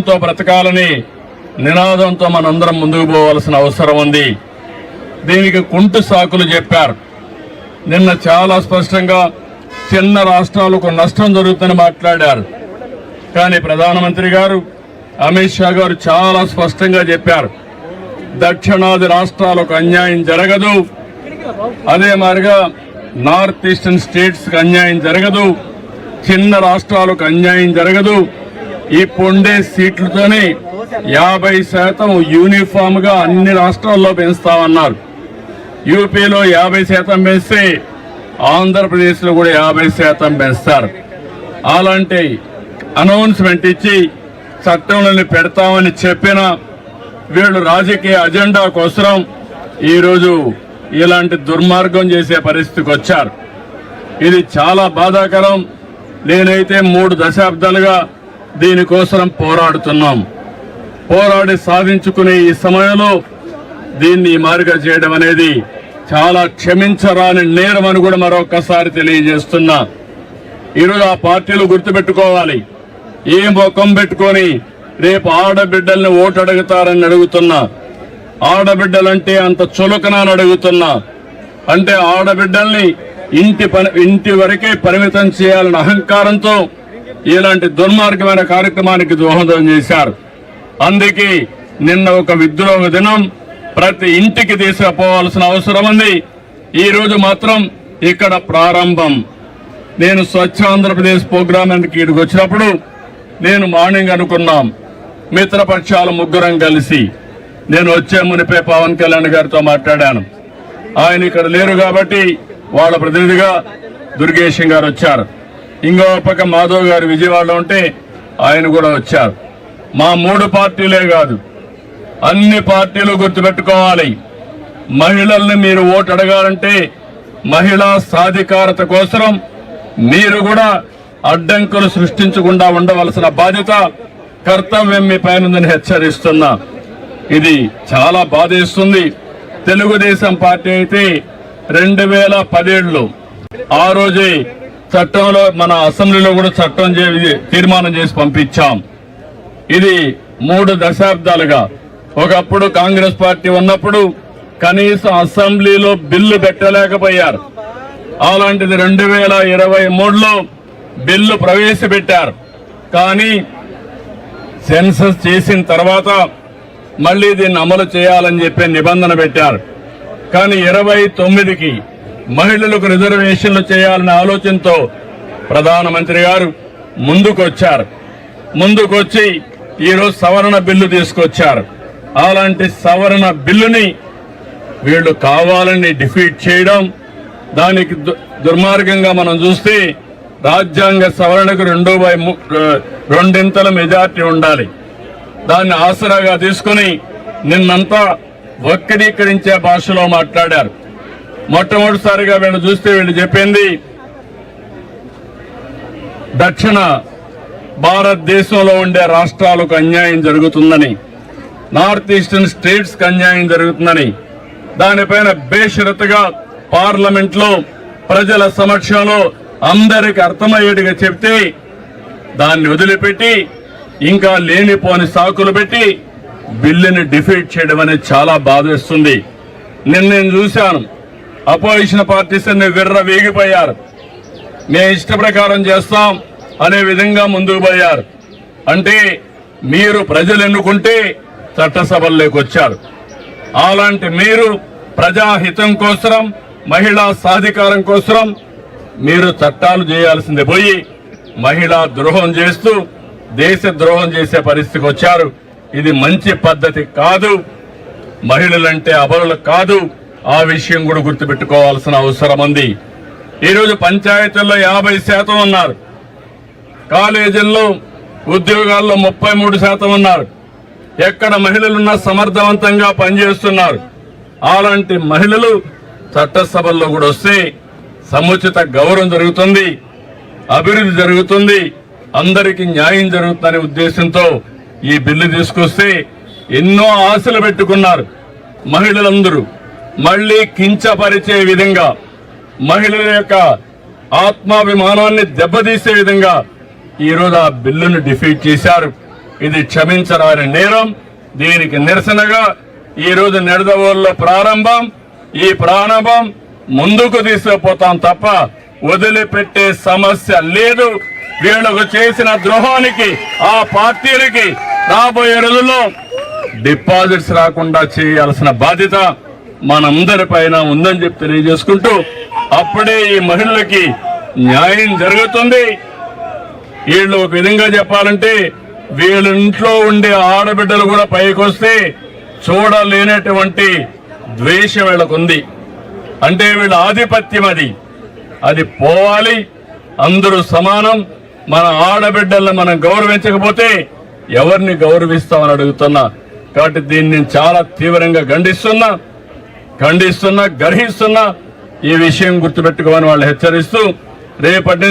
తో బ్రతకాలని నినాదంతో మనందరం ముందుకు పోవాల్సిన అవసరం ఉంది. దీనికి కుంటు సాకులు చెప్పారు. నిన్న చాలా స్పష్టంగా చిన్న రాష్ట్రాలకు నష్టం జరుగుతుందని మాట్లాడారు. కానీ ప్రధానమంత్రి గారు అమిత్ షా గారు చాలా స్పష్టంగా చెప్పారు, దక్షిణాది రాష్ట్రాలకు అన్యాయం జరగదు, అదే మాదిరిగా నార్త్ ఈస్టర్న్ స్టేట్స్ కి అన్యాయం జరగదు, చిన్న రాష్ట్రాలకు అన్యాయం జరగదు. ఈ పొండే సీట్లతోనే 50% యూనిఫామ్ గా అన్ని రాష్ట్రాల్లో పెంచుతామన్నారు. యూపీలో 50% పెంచితే ఆంధ్రప్రదేశ్ లో కూడా 50% పెంచుతారు. అలాంటి అనౌన్స్మెంట్ ఇచ్చి చట్టంలోని పెడతామని చెప్పిన వీళ్ళు రాజకీయ అజెండా కోసం ఈరోజు ఇలాంటి దుర్మార్గం చేసే పరిస్థితికి వచ్చారు. ఇది చాలా బాధాకరం. నేనైతే 3 దశాబ్దాలుగా దీనికోసం పోరాడుతున్నాం. పోరాడి సాధించుకునే ఈ సమయంలో దీన్ని మారుగా చేయడం అనేది చాలా క్షమించరాని నేరం అని కూడా మరొకసారి తెలియజేస్తున్నా. ఈరోజు ఆ పార్టీలు గుర్తుపెట్టుకోవాలి. ఏ ముఖం పెట్టుకొని రేపు ఆడబిడ్డల్ని ఓటు అడుగుతారని అడుగుతున్నా. ఆడబిడ్డలంటే అంత చులకనని అడుగుతున్నా. అంటే ఆడబిడ్డల్ని ఇంటి వరకే పరిమితం చేయాలన్న అహంకారంతో ఇలాంటి దుర్మార్గమైన కార్యక్రమానికి దోహదం చేశారు. అందుకే నిన్న ఒక విద్రోహ దినం ప్రతి ఇంటికి తీసుకుపోవాల్సిన అవసరం ఉంది. ఈ రోజు మాత్రం ఇక్కడ ప్రారంభం. నేను స్వచ్ఛ ఆంధ్రప్రదేశ్ ప్రోగ్రామ్ ఇక్కడికి వచ్చినప్పుడు నేను మార్నింగ్ అనుకున్నాం, మిత్రపక్షాల ముగ్గురం కలిసి నేను వచ్చే మునిపే పవన్ కళ్యాణ్ గారితో మాట్లాడాను. ఆయన ఇక్కడ లేరు కాబట్టి వాళ్ళ ప్రతినిధిగా దుర్గేశం గారు వచ్చారు. ఇంకో పక్క మాధవ్ గారు విజయవాడలో ఉంటే ఆయన కూడా వచ్చారు. మా 3 పార్టీలే కాదు, అన్ని పార్టీలు గుర్తుపెట్టుకోవాలి. మహిళల్ని మీరు ఓటు అడగాలంటే మహిళా సాధికారత కోసం మీరు కూడా అడ్డంకులు సృష్టించకుండా ఉండవలసిన బాధ్యత, కర్తవ్యం మీ పైన ఉందని హెచ్చరిస్తున్నా. ఇది చాలా బాధేస్తుంది. తెలుగుదేశం పార్టీ అయితే 2017లో ఆ రోజే చట్టంలో మన అసెంబ్లీలో కూడా చట్టం తీర్మానం చేసి పంపించాం. ఇది 3 దశాబ్దాలుగా ఒకప్పుడు కాంగ్రెస్ పార్టీ ఉన్నప్పుడు కనీసం అసెంబ్లీలో బిల్లు పెట్టలేకపోయారు. అలాంటిది 2023లో బిల్లు ప్రవేశపెట్టారు. కానీ సెన్సస్ చేసిన తర్వాత మళ్లీ దీన్ని అమలు చేయాలని చెప్పి నిబంధన పెట్టారు. కానీ 29కి మహిళలకు రిజర్వేషన్లు చేయాలనే ఆలోచనతో ప్రధానమంత్రి గారు ముందుకొచ్చి ఈరోజు సవరణ బిల్లు తీసుకొచ్చారు. అలాంటి సవరణ బిల్లుని వీళ్ళు కావాలని డిఫీట్ చేయడం, దానికి దుర్మార్గంగా మనం చూస్తే రాజ్యాంగ సవరణకు 2/2 మెజార్టీ ఉండాలి. దాన్ని ఆసరాగా తీసుకుని నిన్నంతా వక్రీకరించే భాషలో మాట్లాడారు. మొట్టమొదటిసారిగా వీళ్ళు చూస్తే వీళ్ళు చెప్పింది దక్షిణ భారతదేశంలో ఉండే రాష్ట్రాలకు అన్యాయం జరుగుతుందని, నార్త్ ఈస్టర్న్ స్టేట్స్ కి అన్యాయం జరుగుతుందని, దానిపైన బేషరతుగా పార్లమెంట్ లో ప్రజల సమక్షంలో అందరికి అర్థమయ్యేట్టుగా చెప్తే దాన్ని వదిలిపెట్టి ఇంకా లేనిపోని సాకులు పెట్టి బిల్లుని డిఫీట్ చేయడం అనేది చాలా బాధేస్తుంది. నేను చూశాను, అపోజిషన్ పార్టీస్ అన్ని విర్ర వేగిపోయారు. మేము ఇష్ట ప్రకారం చేస్తాం అనే విధంగా ముందుకు పోయారు. అంటే మీరు ప్రజలు ఎన్నుకుంటే చట్టసభల్లోకి వచ్చారు. అలాంటి మీరు ప్రజాహితం కోసం, మహిళా సాధికారం కోసం మీరు చట్టాలు చేయాల్సింది పోయి మహిళా ద్రోహం చేస్తూ దేశ ద్రోహం చేసే పరిస్థితికి వచ్చారు. ఇది మంచి పద్ధతి కాదు. మహిళలంటే అబలులు కాదు. ఆ విషయం కూడా గుర్తుపెట్టుకోవాల్సిన అవసరం ఉంది. ఈరోజు పంచాయతీల్లో 50% ఉన్నారు. కాలేజీల్లో ఉద్యోగాల్లో 33% ఉన్నారు. ఎక్కడ మహిళలున్నా సమర్థవంతంగా పనిచేస్తున్నారు. అలాంటి మహిళలు చట్టసభల్లో కూడా వస్తే సముచిత గౌరవం జరుగుతుంది, అభివృద్ధి జరుగుతుంది, అందరికీ న్యాయం జరుగుతుందనే ఉద్దేశంతో ఈ బిల్లు తీసుకొస్తే ఎన్నో ఆశలు పెట్టుకున్నారు మహిళలందరూ. మళ్లీ కించపరిచే విధంగా, మహిళల యొక్క ఆత్మాభిమానాన్ని దెబ్బతీసే విధంగా ఈరోజు ఆ బిల్లును డిఫీట్ చేశారు. ఇది క్షమించరాని నేరం. దీనికి నిరసనగా ఈ రోజు నిడదవోలులో ఈ ప్రారంభం ముందుకు తీసుకుపోతాం తప్ప వదిలిపెట్టే సమస్య లేదు. వీళ్ళకు చేసిన ద్రోహానికి ఆ పార్టీలకి రాబోయే రోజుల్లో డిపాజిట్స్ రాకుండా చేయాల్సిన బాధ్యత మనందరిపైన ఉందని చెప్పి తెలియజేసుకుంటూ, అప్పుడే ఈ మహిళలకి న్యాయం జరుగుతుంది. వీళ్ళు ఒక విధంగా చెప్పాలంటే వీళ్ళ ఇంట్లో ఉండే ఆడబిడ్డలు కూడా పైకొస్తే చూడలేనటువంటి ద్వేషం వీళ్ళకు ఉంది. అంటే వీళ్ళ ఆధిపత్యం అది పోవాలి. అందరూ సమానం. మన ఆడబిడ్డలను మనం గౌరవించకపోతే ఎవరిని గౌరవిస్తామని అడుగుతున్నా. కాబట్టి దీన్ని నేను చాలా తీవ్రంగా గర్హిస్తున్నా. ఈ విషయం గుర్తుపెట్టుకోమని వాళ్ళు హెచ్చరిస్తూ రేపటి